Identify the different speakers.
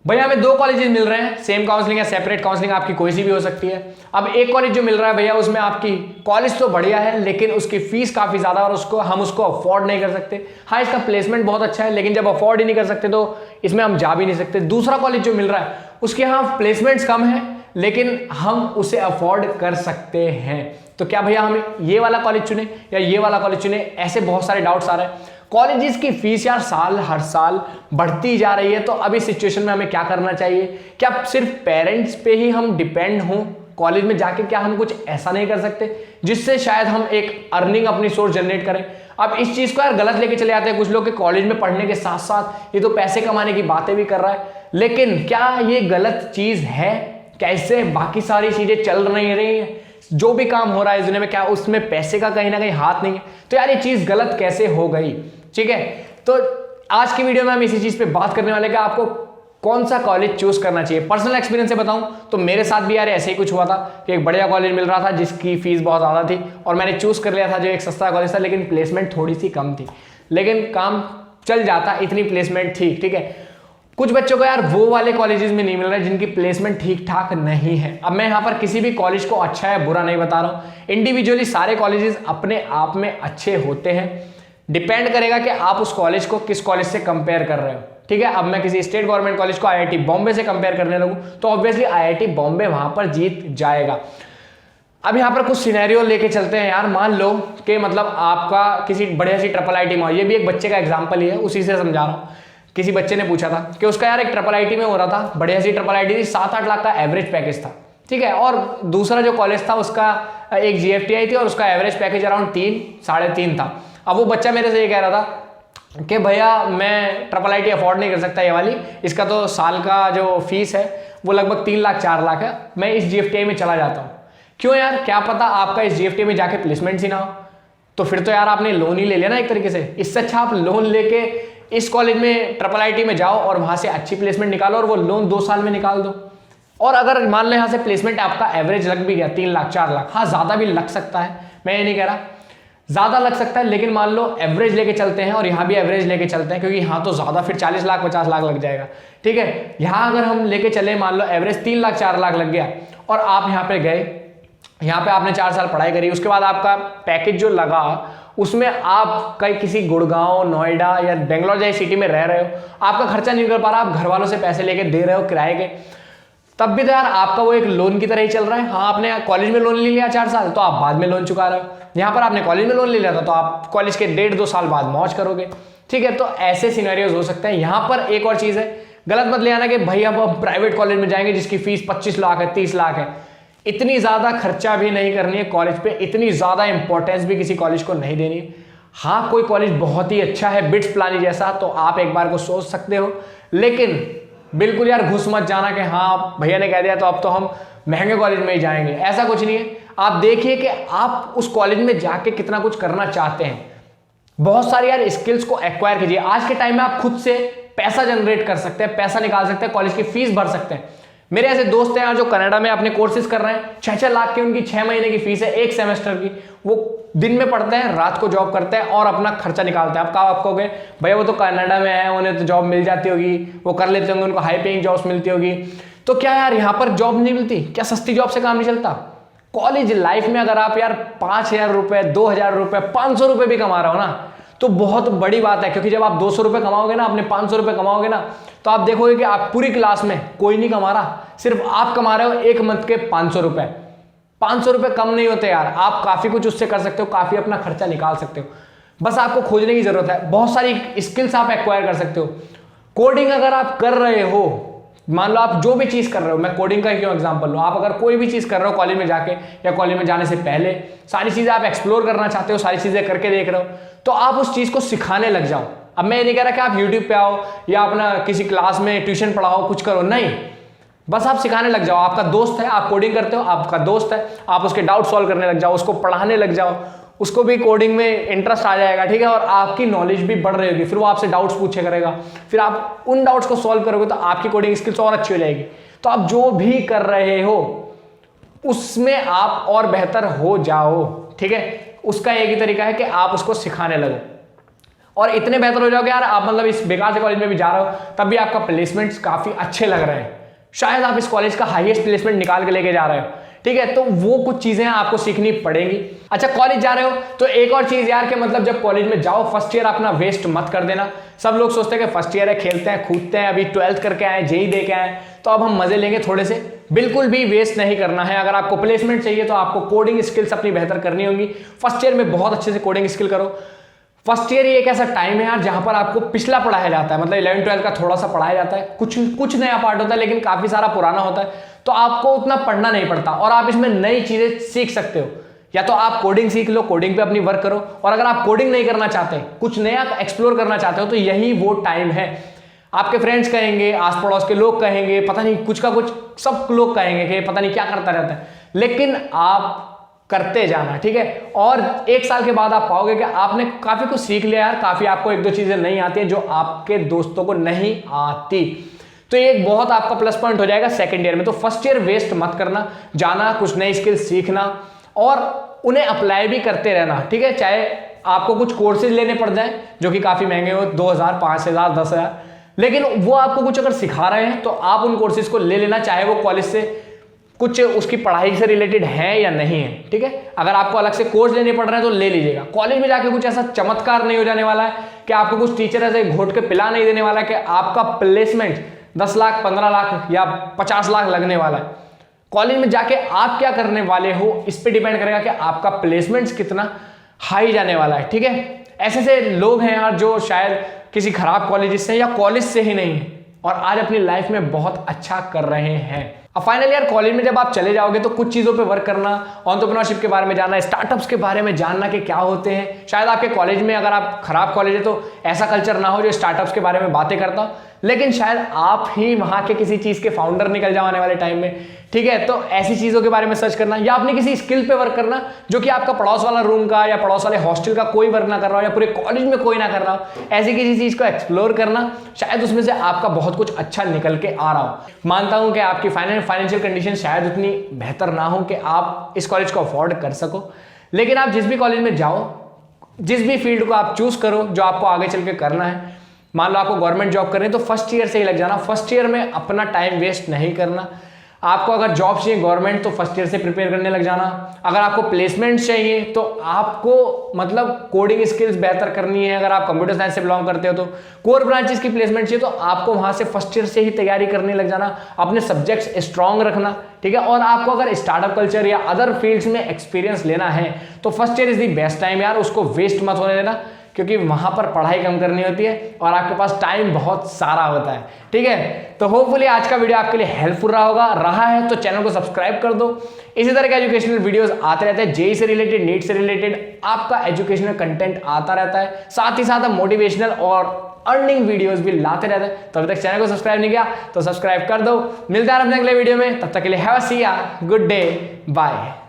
Speaker 1: भैया हमें दो कॉलेजेस मिल रहे हैं, सेम काउंसलिंग या सेपरेट काउंसलिंग आपकी कोई सी भी हो सकती है। अब एक कॉलेज जो मिल रहा है भैया उसमें आपकी कॉलेज तो बढ़िया है लेकिन उसकी फीस काफी ज्यादा और हम उसको अफोर्ड नहीं कर सकते। हाँ इसका प्लेसमेंट बहुत अच्छा है लेकिन जब अफोर्ड ही नहीं कर सकते तो इसमें हम जा भी नहीं सकते। दूसरा कॉलेज जो मिल रहा है उसके यहाँ प्लेसमेंट्स कम है लेकिन हम उसे अफोर्ड कर सकते हैं। तो क्या भैया हम ये वाला कॉलेज चुने या ये वाला कॉलेज चुने, ऐसे बहुत सारे डाउट्स आ रहे हैं। कॉलेजेस की फीस यार हर साल बढ़ती जा रही है, तो अभी सिचुएशन में हमें क्या करना चाहिए? क्या सिर्फ पेरेंट्स पे ही हम डिपेंड हों कॉलेज में जाके? क्या हम कुछ ऐसा नहीं कर सकते जिससे शायद हम एक अर्निंग अपनी सोर्स जनरेट करें? अब इस चीज को यार गलत लेके चले आते हैं कुछ लोग कि कॉलेज में पढ़ने के साथ साथ ये तो पैसे कमाने की बातें भी कर रहा है, लेकिन क्या ये गलत चीज है? कैसे बाकी सारी चीजें चल नहीं रही हैं, जो भी काम हो रहा है इस दुनिया में, क्या उसमें पैसे का कहीं ना कहीं हाथ नहीं है? तो यार ये चीज गलत कैसे हो गई? ठीक है, तो आज की वीडियो में हम इसी चीज पे बात करने वाले कि आपको कौन सा कॉलेज चूज करना चाहिए। पर्सनल एक्सपीरियंस से बताऊं तो मेरे साथ भी यार ऐसे ही कुछ हुआ था कि एक बढ़िया कॉलेज मिल रहा था जिसकी फीस बहुत ज्यादा थी और मैंने चूज कर लिया था जो एक सस्ता कॉलेज था, लेकिन प्लेसमेंट थोड़ी सी कम थी, लेकिन काम चल जाता, इतनी प्लेसमेंट थी। ठीक है, कुछ बच्चों को यार वो वाले कॉलेजेस में नहीं मिल रहा है जिनकी प्लेसमेंट ठीक ठाक नहीं है। अब मैं यहाँ पर किसी भी कॉलेज को अच्छा या बुरा नहीं बता रहा हूँ, इंडिविजुअली सारे कॉलेजेस अपने आप में अच्छे होते हैं। डिपेंड करेगा कि आप उस कॉलेज को किस कॉलेज से कंपेयर कर रहे हो। ठीक है, अब मैं किसी स्टेट गवर्नमेंट कॉलेज को आईआईटी बॉम्बे से कंपेयर करने लगूं तो ऑब्वियसली आईआईटी बॉम्बे वहां पर जीत जाएगा। अब यहाँ पर कुछ सिनेरियो लेके चलते हैं यार। मान लो कि मतलब आपका किसी बढ़िया सी ट्रिपल आईटी में, ये भी एक बच्चे का एग्जाम्पल ही है, उसी से समझा रहा हूँ। किसी बच्चे ने पूछा था कि उसका यार एक ट्रिपल आईटी में हो रहा था, बढ़िया सी ट्रिपल आईटी थी, 7-8 लाख का एवरेज पैकेज था। ठीक है, और दूसरा जो कॉलेज था उसका एक जीएफटीआई थी और उसका एवरेज पैकेज अराउंड 3-3.5 था। अब वो बच्चा मेरे से ये कह रहा था कि भैया मैं ट्रिपल आईटी अफोर्ड नहीं कर सकता ये वाली, इसका तो साल का जो फीस है वो लगभग 3-4 लाख है, मैं इस जीएफटीआई में चला जाता हूँ। क्यों यार, क्या पता आपका इस जीएफटीआई में जाके प्लेसमेंट ही ना हो, तो फिर तो यार आपने लोन ही ले लिया ना एक तरीके से। इससे अच्छा आप लोन लेके इस कॉलेज में ट्रिपल आईटी में जाओ और वहां से अच्छी प्लेसमेंट निकालो और वो लोन 2 साल में निकाल दो। और अगर मान लो यहाँ से प्लेसमेंट आपका एवरेज लग भी गया 3-4 लाख, हाँ ज्यादा भी लग सकता है, मैं ये नहीं कह रहा ज्यादा लग सकता है, लेकिन मान लो एवरेज लेके चलते हैं और यहाँ भी एवरेज लेके चलते हैं, क्योंकि यहाँ तो ज्यादा फिर 40 लाख 50 लाख लग जाएगा। ठीक है, यहाँ अगर हम लेके चले मान लो एवरेज 3-4 लाख लग गया और आप यहाँ पे गए, यहाँ पे आपने 4 साल पढ़ाई करी, उसके बाद आपका पैकेज जो लगा उसमें आप कहीं किसी गुड़गांव, नोएडा या बेंगलोर जैसी सिटी में रह रहे हो, आपका खर्चा नहीं कर पा रहा, आप घर वालों से पैसे लेके दे रहे हो किराए के, तब भी तो यार आपका वो एक लोन की तरह ही चल रहा है। हाँ आपने कॉलेज में लोन ले लिया 4 साल तो आप बाद में लोन चुका रहे हो, यहाँ पर आपने कॉलेज में लोन ले लिया था तो आप कॉलेज के 1.5-2 साल बाद मौज करोगे। ठीक है, तो ऐसे सिनेरियोज हो सकते हैं। यहाँ पर एक और चीज है, गलत मत ले आना कि भाई अब हम प्राइवेट कॉलेज में जाएंगे जिसकी फीस 25 लाख है 30 लाख है। इतनी ज्यादा खर्चा भी नहीं करनी है कॉलेज पे, इतनी ज्यादा इंपॉर्टेंस भी किसी कॉलेज को नहीं देनी है। हाँ कोई कॉलेज बहुत ही अच्छा है बिट्स पिलानी जैसा, तो आप एक बार को सोच सकते हो, लेकिन बिल्कुल यार घुस मत जाना कि हाँ भैया ने कह दिया तो अब तो हम महंगे कॉलेज में ही जाएंगे, ऐसा कुछ नहीं है। आप देखिए कि आप उस कॉलेज में जाके कितना कुछ करना चाहते हैं। बहुत सारी यार स्किल्स को एक्वायर कीजिए। आज के टाइम में आप खुद से पैसा जनरेट कर सकते हैं, पैसा निकाल सकते हैं, कॉलेज की फीस भर सकते हैं। मेरे ऐसे दोस्त हैं यार जो कनाडा में अपने कोर्सेज कर रहे हैं, 6-6 लाख की उनकी 6 महीने की फीस है एक सेमेस्टर की। वो दिन में पढ़ते हैं, रात को जॉब करते हैं और अपना खर्चा निकालते हैं। आप कहोगे भैया वो तो कनाडा में है, उन्हें तो जॉब मिल जाती होगी, वो कर लेते होंगे, उनको हाई पेइंग जॉब्स मिलती होगी, तो क्या यार यहाँ पर जॉब नहीं मिलती? क्या सस्ती जॉब से काम नहीं चलता? कॉलेज लाइफ में अगर आप यार 5,000 रुपए, 2,000 रुपए, 500 रुपए भी कमा रहे हो ना तो बहुत बड़ी बात है, क्योंकि जब आप 200 रुपए कमाओगे ना, अपने 500 रुपए कमाओगे ना, तो आप देखोगे कि आप पूरी क्लास में कोई नहीं कमा रहा, सिर्फ आप कमा रहे हो एक मंथ के 500 रुपए। 500 रुपए कम नहीं होते यार, आप काफी कुछ उससे कर सकते हो, काफी अपना खर्चा निकाल सकते हो। बस आपको खोजने की जरूरत है। बहुत सारी स्किल्स आप एक्वायर कर सकते हो। कोडिंग अगर आप कर रहे हो, मान लो आप जो भी चीज कर रहे हो, मैं कोडिंग का क्यों एग्जांपल लूं, आप अगर कोई भी चीज कर रहे हो कॉलेज में जाके या कॉलेज में जाने से पहले, सारी चीजें आप एक्सप्लोर करना चाहते हो, सारी चीजें करके देख रहे हो, तो आप उस चीज को सिखाने लग जाओ। अब मैं ये नहीं कह रहा कि आप यूट्यूब पे आओ या अपना किसी क्लास में ट्यूशन पढ़ाओ, कुछ करो, नहीं, बस आप सिखाने लग जाओ। आपका दोस्त है, आप कोडिंग करते हो, आपका दोस्त है, आप उसके डाउट सॉल्व करने लग जाओ, उसको पढ़ाने लग जाओ, उसको भी कोडिंग में इंटरेस्ट आ जाएगा। ठीक है, और आपकी नॉलेज भी बढ़ रही होगी, फिर वो आपसे डाउट्स पूछे करेगा, फिर आप उन डाउट्स को सॉल्व करोगे तो आपकी कोडिंग स्किल्स और अच्छी हो जाएगी। तो आप जो भी कर रहे हो उसमें आप और बेहतर हो जाओ। ठीक है, उसका एक ही तरीका है कि आप उसको सिखाने लगो। और इतने बेहतर हो जाओगे यार आप, मतलब इस बेकार से कॉलेज में भी जा रहे हो तब भी आपका प्लेसमेंट्स काफी अच्छे लग रहे हैं, शायद आप इस कॉलेज का हाईएस्ट प्लेसमेंट निकाल के लेके जा रहे हो, ठीक है। तो वो कुछ चीजें आपको सीखनी पड़ेंगी। अच्छा, कॉलेज जा रहे हो तो एक और चीज यार कि मतलब जब कॉलेज में जाओ फर्स्ट ईयर अपना वेस्ट मत कर देना। सब लोग सोचते हैं कि फर्स्ट ईयर है, खेलते हैं कूदते हैं, अभी 12th करके आए, जेई दे के आए, तो अब हम मजे लेंगे थोड़े से। बिल्कुल भी वेस्ट नहीं करना है। अगर आपको प्लेसमेंट चाहिए तो आपको कोडिंग स्किल्स अपनी बेहतर करनी होगी। फर्स्ट ईयर में बहुत अच्छे से कोडिंग स्किल करो। फर्स्ट ईयर ही एक ऐसा टाइम है यार जहां पर आपको पिछला पढ़ाया जाता है, मतलब 11th-12th का थोड़ा सा पढ़ाया जाता है, कुछ नया पार्ट होता है लेकिन काफी सारा पुराना होता है, तो आपको उतना पढ़ना नहीं पड़ता और आप इसमें नई चीजें सीख सकते हो। या तो आप कोडिंग सीख लो, कोडिंग पे अपनी वर्क करो, और अगर आप कोडिंग नहीं करना चाहते, कुछ नया एक्सप्लोर करना चाहते हो, तो यही वो टाइम है। आपके फ्रेंड्स कहेंगे, आस पड़ोस के लोग कहेंगे, पता नहीं कुछ का कुछ सब लोग कहेंगे कि पता नहीं क्या करता रहता है, लेकिन आप करते जाना, ठीक है। और एक साल के बाद आप पाओगे कि आपने काफी कुछ सीख लिया यार, काफी आपको एक दो चीजें नहीं आती है जो आपके दोस्तों को नहीं आती, तो ये एक बहुत आपका प्लस पॉइंट हो जाएगा सेकंड ईयर में। तो फर्स्ट ईयर वेस्ट मत करना, जाना, कुछ नई स्किल सीखना और उन्हें अप्लाई भी करते रहना, ठीक है। चाहे आपको कुछ कोर्सेज लेने पड़ जाए जो कि काफी महंगे हो, 2000, 5000, 10,000, लेकिन वो आपको कुछ अगर सिखा रहे हैं तो आप उन कोर्सेज को ले लेना, चाहे वो कॉलेज से कुछ उसकी पढ़ाई से रिलेटेड है या नहीं है, ठीक है। अगर आपको अलग से कोर्स लेने पड़ रहे हैं तो ले लीजिएगा। कॉलेज में जाके कुछ ऐसा चमत्कार नहीं हो जाने वाला है कि आपको कुछ टीचर ऐसे घोट के पिला नहीं देने वाला है कि आपका प्लेसमेंट 10 लाख, 15 लाख या 50 लाख लगने वाला है। कॉलेज में जाके आप क्या करने वाले हो इस पे डिपेंड करेगा कि आपका प्लेसमेंट कितना हाई जाने वाला है, ठीक है। ऐसे से लोग हैं यार जो शायद किसी खराब कॉलेज से या कॉलेज से ही नहीं है और आज अपनी लाइफ में बहुत अच्छा कर रहे हैं। अब फाइनली यार कॉलेज में जब आप चले जाओगे तो कुछ चीजों पे वर्क करना, एंटरप्रेन्योरशिप के बारे में जानना, स्टार्टअप्स के बारे में जानना कि क्या होते हैं। शायद आपके कॉलेज में, अगर आप खराब कॉलेज है तो ऐसा कल्चर ना हो जो स्टार्टअप्स के बारे में बातें करता हो, लेकिन शायद आप ही वहां के किसी चीज के फाउंडर निकल जाओ आने वाले टाइम में, ठीक है। तो ऐसी चीजों के बारे में सर्च करना या अपनी किसी स्किल पे वर्क करना जो कि आपका पड़ोस वाला रूम का या पड़ोस वाले हॉस्टल का कोई वर्क ना कर रहा हो या पूरे कॉलेज में कोई ना कर रहा हो, ऐसी किसी चीज को एक्सप्लोर करना, शायद उसमें से आपका बहुत कुछ अच्छा निकल के आ रहा हो। मानता हूं कि आपकी फाइनेंशियल कंडीशन शायद उतनी बेहतर ना हो कि आप इस कॉलेज को अफोर्ड कर सको, लेकिन आप जिस भी कॉलेज में जाओ, जिस भी फील्ड को आप चूज करो जो आपको आगे चल के करना है, मान लो आपको गवर्नमेंट जॉब करनी है तो फर्स्ट ईयर से ही लग जाना। फर्स्ट ईयर में अपना टाइम वेस्ट नहीं करना। आपको अगर जॉब चाहिए गवर्नमेंट तो फर्स्ट ईयर से प्रिपेयर करने लग जाना। अगर आपको प्लेसमेंट चाहिए तो आपको मतलब कोडिंग स्किल्स बेहतर करनी है। अगर आप कंप्यूटर साइंस से बिलोंग करते हो तो कोर ब्रांचेस की प्लेसमेंट चाहिए तो आपको वहां से फर्स्ट ईयर से ही तैयारी करने लग जाना, अपने सब्जेक्ट्स स्ट्रांग रखना, ठीक है। और आपको अगर स्टार्टअप कल्चर या अदर फील्ड्स में एक्सपीरियंस लेना है तो first year is the best time यार, उसको वेस्ट मत होने देना, क्योंकि वहां पर पढ़ाई कम करनी होती है और आपके पास टाइम बहुत सारा होता है, ठीक है। तो होपफुली आज का वीडियो आपके लिए हेल्पफुल रहा है तो चैनल को सब्सक्राइब कर दो। इसी तरह के एजुकेशनल वीडियोस आते रहते हैं, जेई से रिलेटेड, नीट से रिलेटेड आपका एजुकेशनल कंटेंट आता रहता है, साथ ही साथ हम मोटिवेशनल और अर्निंग वीडियोस भी लाते रहते हैं। तो अभी तक चैनल को सब्सक्राइब नहीं किया तो सब्सक्राइब कर दो। मिलते हैं अपने अगले वीडियो में, तब तक के लिए हैव अ सी या गुड डे, बाय।